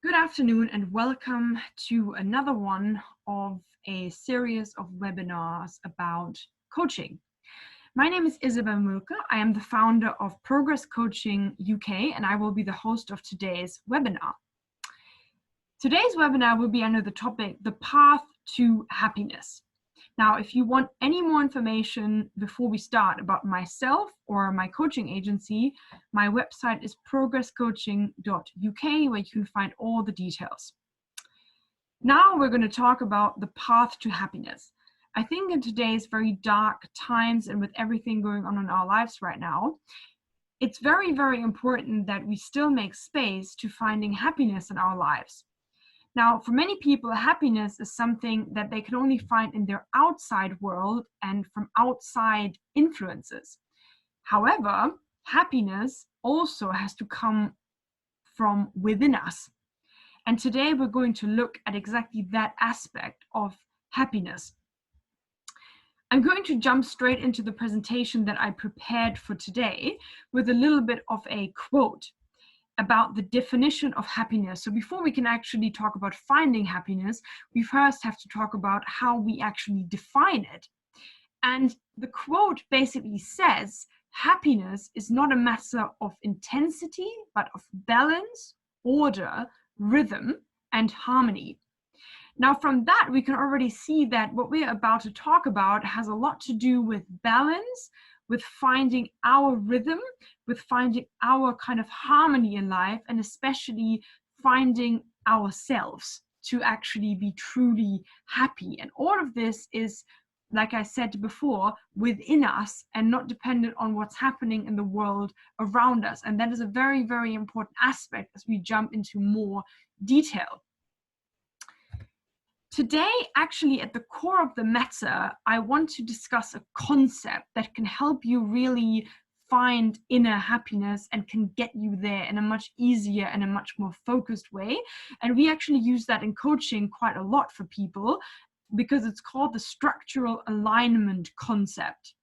Good afternoon and welcome to another one of a series of webinars about coaching. My name is Isabel Mulke. I am the founder of Progress Coaching UK and I will be the host of today's webinar. Today's webinar will be under the topic, The Path to Happiness. Now, if you want any more information before we start about myself or my coaching agency, my website is progresscoaching.uk, where you can find all the details. Now we're going to talk about the path to happiness. I think in today's very dark times and with everything going on in our lives right now, it's very, very important that we still make space to finding happiness in our lives. Now, for many people, happiness is something that they can only find in their outside world and from outside influences. However, happiness also has to come from within us. And today we're going to look at exactly that aspect of happiness. I'm going to jump straight into the presentation that I prepared for today with a little bit of a quote about the definition of happiness. So before we can actually talk about finding happiness, we first have to talk about how we actually define it. And the quote basically says, happiness is not a matter of intensity, but of balance, order, rhythm, and harmony. Now, from that, we can already see that what we're about to talk about has a lot to do with balance, with finding our rhythm, with finding our kind of harmony in life, and especially finding ourselves to actually be truly happy. And all of this is, like I said before, within us and not dependent on what's happening in the world around us. And that is a very, very important aspect as we jump into more detail. Today, actually, at the core of the matter, I want to discuss a concept that can help you really find inner happiness and can get you there in a much easier and a much more focused way. And we actually use that in coaching quite a lot for people because it's called the structural alignment concept.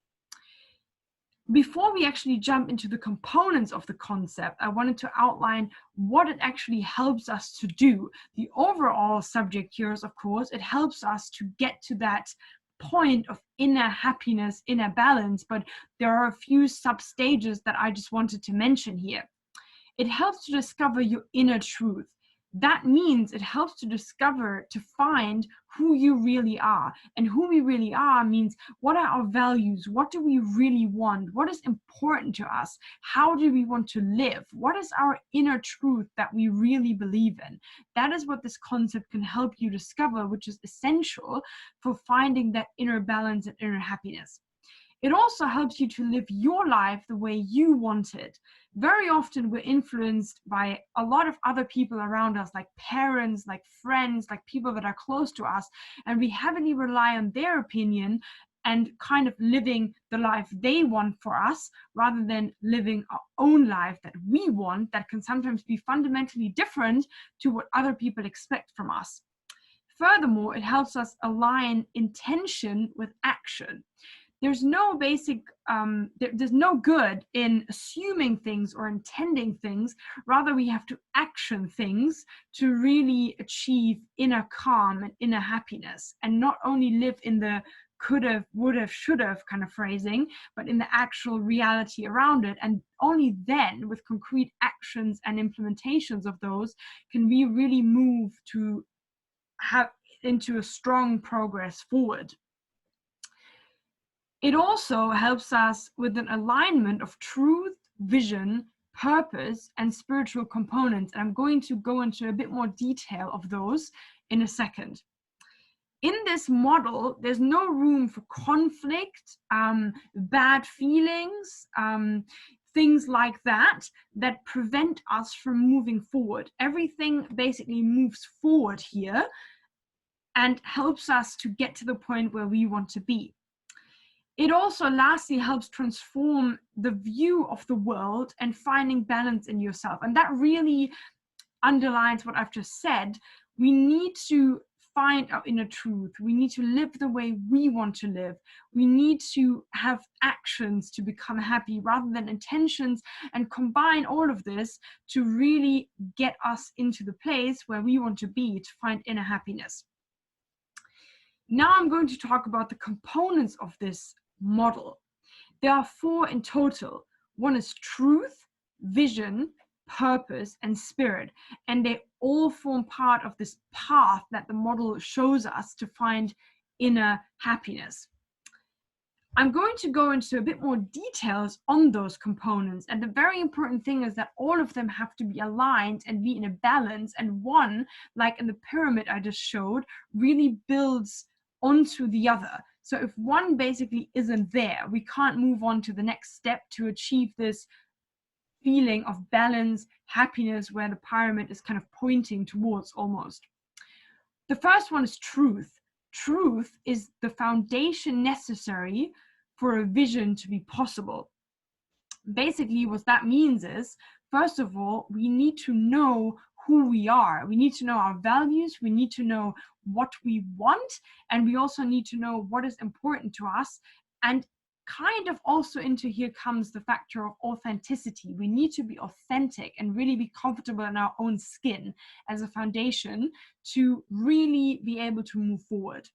Before we actually jump into the components of the concept, I wanted to outline what it actually helps us to do. The overall subject here is, of course, it helps us to get to that point of inner happiness, inner balance, but there are a few sub-stages that I just wanted to mention here. It helps to discover your inner truth. That means it helps to discover, to find who you really are. And who we really are means, what are our values? What do we really want? What is important to us? How do we want to live? What is our inner truth that we really believe in? That is what this concept can help you discover, which is essential for finding that inner balance and inner happiness. It also helps you to live your life the way you want it. Very often we're influenced by a lot of other people around us, like parents, like friends, like people that are close to us, and we heavily rely on their opinion and kind of living the life they want for us rather than living our own life that we want, that can sometimes be fundamentally different to what other people expect from us. Furthermore, it helps us align intention with action. There's no there's no good in assuming things or intending things. Rather, we have to action things to really achieve inner calm and inner happiness, and not only live in the could have, would have, should have kind of phrasing, but in the actual reality around it. And only then, with concrete actions and implementations of those, can we really move to have into a strong progress forward. It also helps us with an alignment of truth, vision, purpose, and spiritual components. And I'm going to go into a bit more detail of those in a second. In this model, there's no room for conflict, bad feelings, things like that prevent us from moving forward. Everything basically moves forward here and helps us to get to the point where we want to be. It also lastly helps transform the view of the world and finding balance in yourself. And that really underlines what I've just said. We need to find our inner truth. We need to live the way we want to live. We need to have actions to become happy rather than intentions, and combine all of this to really get us into the place where we want to be, to find inner happiness. Now I'm going to talk about the components of this model. There are 4 in total. One is truth, vision, purpose, and spirit. And they all form part of this path that the model shows us to find inner happiness. I'm going to go into a bit more details on those components. And the very important thing is that all of them have to be aligned and be in a balance. And one, like in the pyramid I just showed, really builds onto the other. So if one basically isn't there, we can't move on to the next step to achieve this feeling of balance, happiness, where the pyramid is kind of pointing towards almost. The first one is truth. Truth is the foundation necessary for a vision to be possible. Basically, what that means is, first of all, we need to know who we are. We need to know our values. We need to know what we want. And we also need to know what is important to us. And kind of also into here comes the factor of authenticity. We need to be authentic and really be comfortable in our own skin as a foundation to really be able to move forward.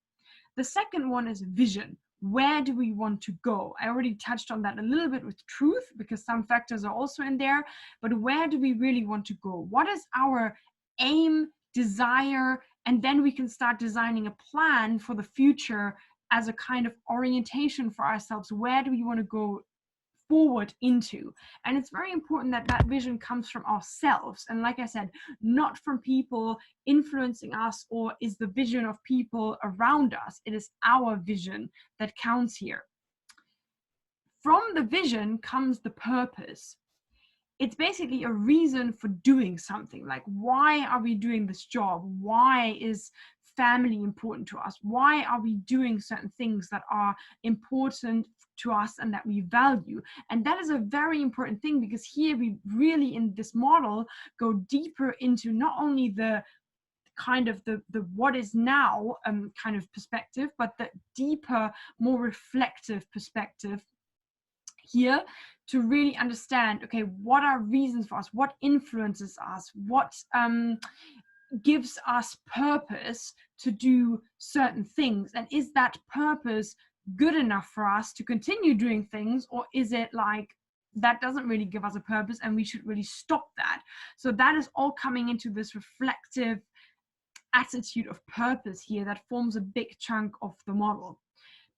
The second one is vision. Where do we want to go? I already touched on that a little bit with truth, because some factors are also in there, but where do we really want to go? What is our aim, desire? And then we can start designing a plan for the future as a kind of orientation for ourselves. Where do we want to go forward into? And it's very important that that vision comes from ourselves, and like I said, not from people influencing us, or is the vision of people around us. It is our vision that counts here. From the vision comes the purpose. It's basically a reason for doing something. Like, why are we doing this job? Why is family important to us? Why are we doing certain things that are important to us and that we value? And that is a very important thing, because here we really, in this model, go deeper into not only the kind of the what is now kind of perspective, but the deeper, more reflective perspective here, to really understand, okay, what are reasons for us, what influences us, what gives us purpose to do certain things, and is that purpose good enough for us to continue doing things, or is it like that doesn't really give us a purpose and we should really stop that? So that is all coming into this reflective attitude of purpose here that forms a big chunk of the model.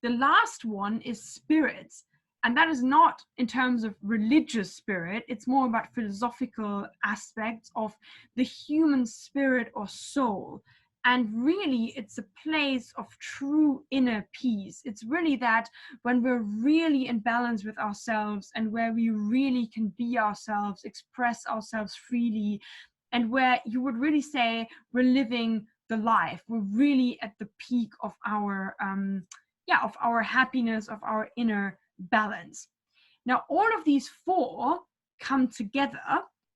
The last one is spirits. And that is not in terms of religious spirit, it's more about philosophical aspects of the human spirit or soul. And really, it's a place of true inner peace. It's really that when we're really in balance with ourselves, and where we really can be ourselves, express ourselves freely, and where you would really say we're living the life. We're really at the peak of our, of our happiness, of our inner balance. Now, all of these 4 come together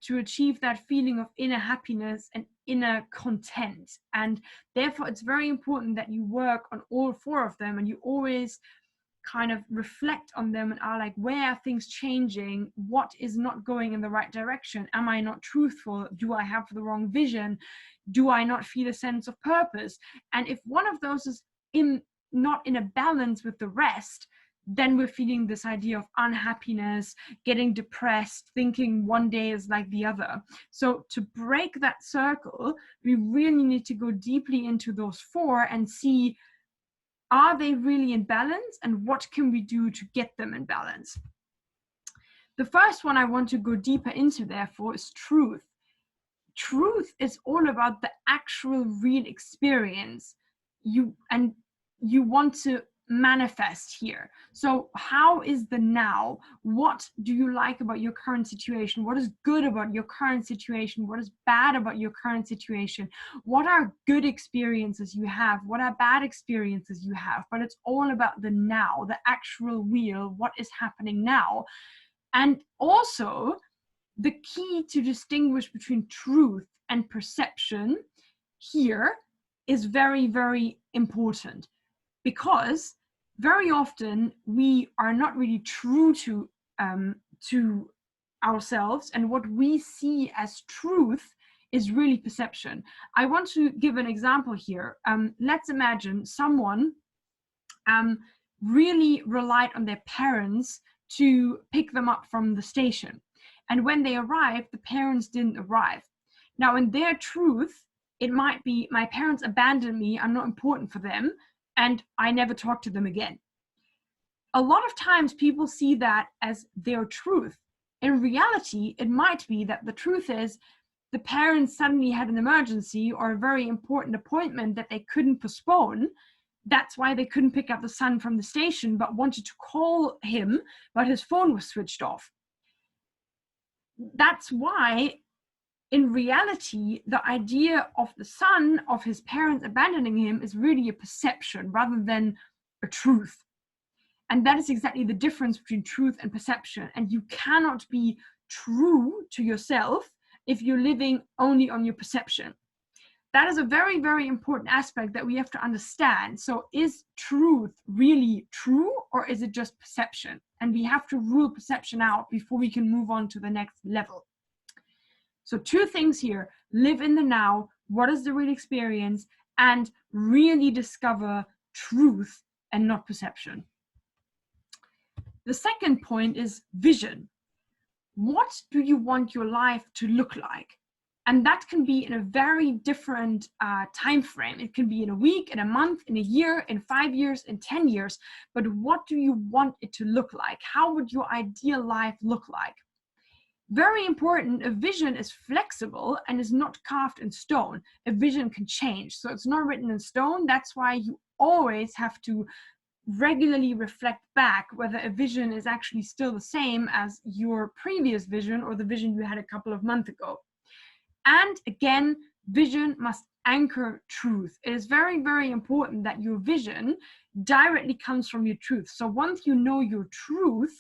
to achieve that feeling of inner happiness and inner content. And therefore, it's very important that you work on all 4 of them, and you always kind of reflect on them and are like, where are things changing? What is not going in the right direction? Am I not truthful? Do I have the wrong vision? Do I not feel a sense of purpose? And if one of those is not in a balance with the rest, then we're feeling this idea of unhappiness, getting depressed, thinking one day is like the other. So to break that circle, we really need to go deeply into those 4 and see, are they really in balance, and what can we do to get them in balance? The first one I want to go deeper into, therefore, is truth. Truth is all about the actual real experience you want to manifest here. So how is the now? What do you like about your current situation? What is good about your current situation? What is bad about your current situation? What are good experiences you have? What are bad experiences you have? But it's all about the now, the actual real, what is happening now. And also, the key to distinguish between truth and perception here is very, very important, because very often we are not really true to ourselves, and what we see as truth is really perception. I want to give an example here. Let's imagine someone really relied on their parents to pick them up from the station. And when they arrived, the parents didn't arrive. Now, in their truth, it might be, my parents abandoned me, I'm not important for them, and I never talk to them again. A lot of times people see that as their truth. In reality, it might be that the truth is the parents suddenly had an emergency or a very important appointment that they couldn't postpone. That's why they couldn't pick up the son from the station, but wanted to call him, but his phone was switched off. That's why, in reality, the idea of the son, of his parents abandoning him, is really a perception rather than a truth. And that is exactly the difference between truth and perception. And you cannot be true to yourself if you're living only on your perception. That is a very, very important aspect that we have to understand. So is truth really true, or is it just perception? And we have to rule perception out before we can move on to the next level. So 2 things here: live in the now, what is the real experience, and really discover truth and not perception. The second point is vision. What do you want your life to look like? And that can be in a very different time frame. It can be in a week, in a month, in a year, in 5 years, in 10 years. But what do you want it to look like? How would your ideal life look like? Very important, a vision is flexible and is not carved in stone. A vision can change, so it's not written in stone. That's why you always have to regularly reflect back whether a vision is actually still the same as your previous vision or the vision you had a couple of months ago. And again, vision must anchor truth. It is very, very important that your vision directly comes from your truth. So once you know your truth,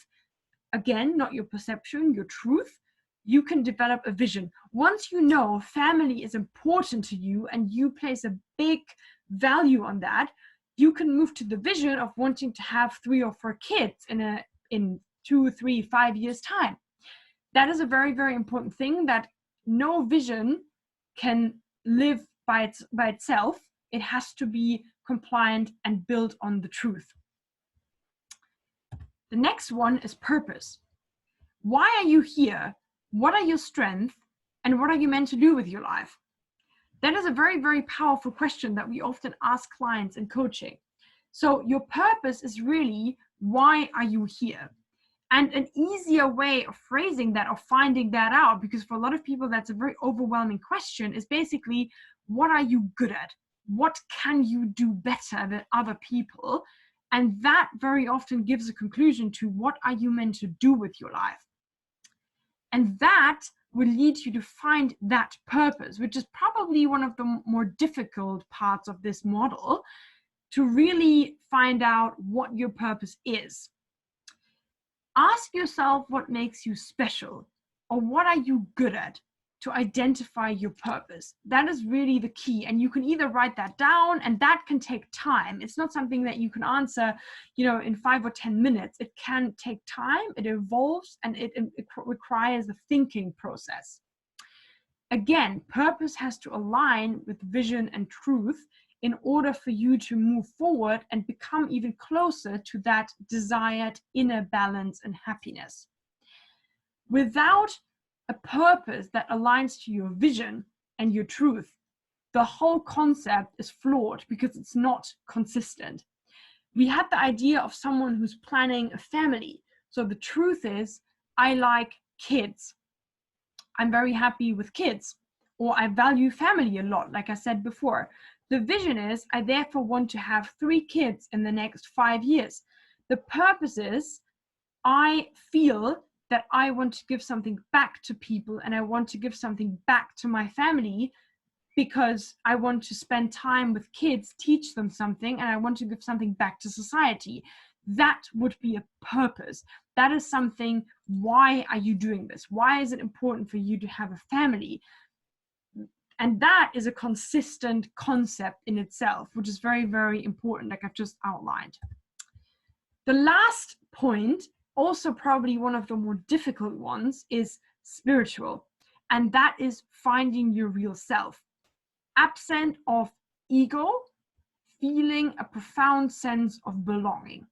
again, not your perception, your truth, you can develop a vision. Once you know family is important to you and you place a big value on that, you can move to the vision of wanting to have 3 or 4 kids in 2, 3, 5 years time. That is a very, very important thing, that no vision can live by itself. It has to be compliant and built on the truth. The next one is purpose. Why are you here? What are your strengths? And what are you meant to do with your life? That is a very, very powerful question that we often ask clients in coaching. So your purpose is really, why are you here? And an easier way of phrasing that, or finding that out, because for a lot of people that's a very overwhelming question, is basically, what are you good at? What can you do better than other people? And that very often gives a conclusion to what are you meant to do with your life? And that will lead you to find that purpose, which is probably one of the more difficult parts of this model, to really find out what your purpose is. Ask yourself what makes you special, or what are you good at, to identify your purpose. That is really the key. And you can either write that down, and that can take time. It's not something that you can answer, in 5 or 10 minutes. It can take time, it evolves, and it requires a thinking process. Again, purpose has to align with vision and truth in order for you to move forward and become even closer to that desired inner balance and happiness. Without a purpose that aligns to your vision and your truth, the whole concept is flawed because it's not consistent. We had the idea of someone who's planning a family. So the truth is, I like kids. I'm very happy with kids, or I value family a lot, like I said before. The vision is, I therefore want to have 3 kids in the next 5 years. The purpose is, I feel that I want to give something back to people, and I want to give something back to my family because I want to spend time with kids, teach them something, and I want to give something back to society. That would be a purpose. That is something, why are you doing this? Why is it important for you to have a family? And that is a consistent concept in itself, which is very, very important, like I've just outlined. The last point, also probably one of the more difficult ones, is spiritual. And that is finding your real self. Absent of ego, feeling a profound sense of belonging.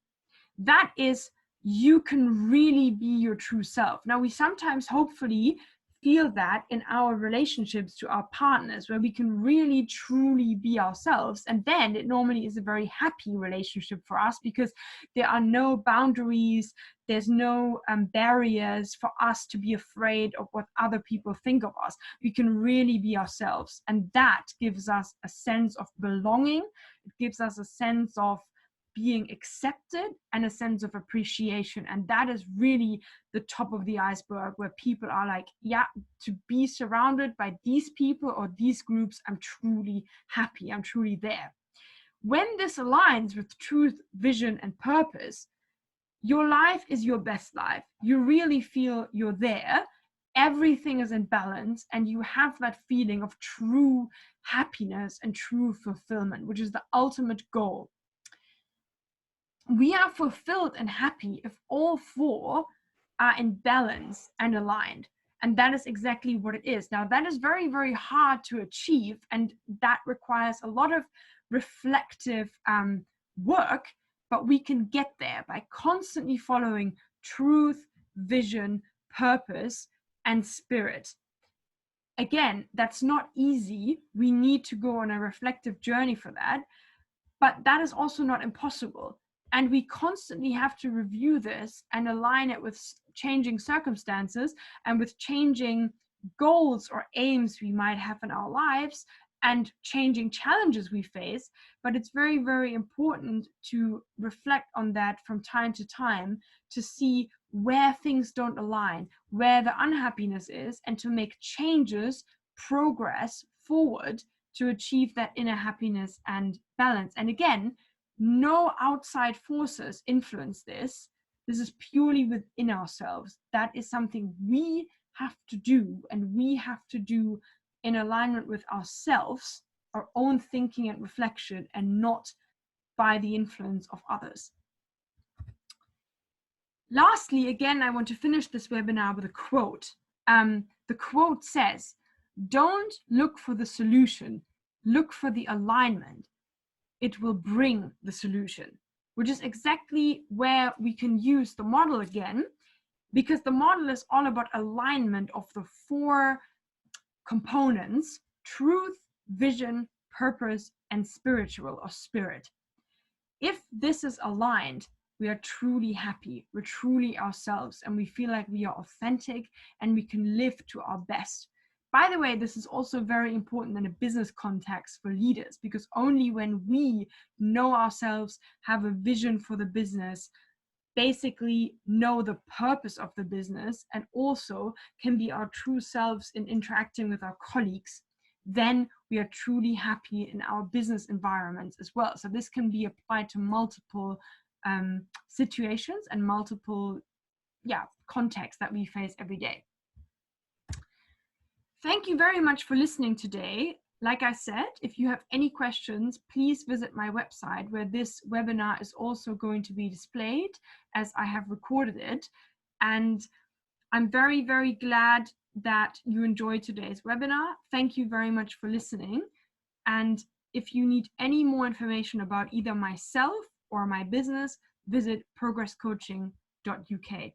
That is, you can really be your true self. Now, we sometimes hopefully feel that in our relationships to our partners, where we can really truly be ourselves, and then it normally is a very happy relationship for us, because there are no boundaries, there's no barriers for us to be afraid of what other people think of us. We can really be ourselves, and that gives us a sense of belonging. It gives us a sense of being accepted and a sense of appreciation. And that is really the top of the iceberg, where people are like, yeah, to be surrounded by these people or these groups, I'm truly happy, I'm truly there. When this aligns with truth, vision, and purpose, your life is your best life. You really feel you're there. Everything is in balance, and you have that feeling of true happiness and true fulfillment, which is the ultimate goal. We are fulfilled and happy if all four are in balance and aligned. And that is exactly what it is. Now, that is very, very hard to achieve, and that requires a lot of reflective work, but we can get there by constantly following truth, vision, purpose, and spirit. Again, that's not easy. We need to go on a reflective journey for that, but that is also not impossible. And we constantly have to review this and align it with changing circumstances and with changing goals or aims we might have in our lives and changing challenges we face. But it's very, very important to reflect on that from time to time, to see where things don't align, where the unhappiness is, and to make changes, progress forward to achieve that inner happiness and balance. And again, no outside forces influence this. This is purely within ourselves. That is something we have to do, and we have to do in alignment with ourselves, our own thinking and reflection, and not by the influence of others. Lastly, again, I want to finish this webinar with a quote. The quote says, "Don't look for the solution, look for the alignment. It will bring the solution," which is exactly where we can use the model again, because the model is all about alignment of the four components: truth, vision, purpose, and spiritual or spirit. If this is aligned, we are truly happy, we're truly ourselves, and we feel like we are authentic and we can live to our best. By the way, this is also very important in a business context for leaders, because only when we know ourselves, have a vision for the business, basically know the purpose of the business, and also can be our true selves in interacting with our colleagues, then we are truly happy in our business environments as well. So this can be applied to multiple situations and multiple contexts that we face every day. Thank you very much for listening today. Like I said, if you have any questions, please visit my website, where this webinar is also going to be displayed as I have recorded it. And I'm very, very glad that you enjoyed today's webinar. Thank you very much for listening. And if you need any more information about either myself or my business, visit progresscoaching.uk.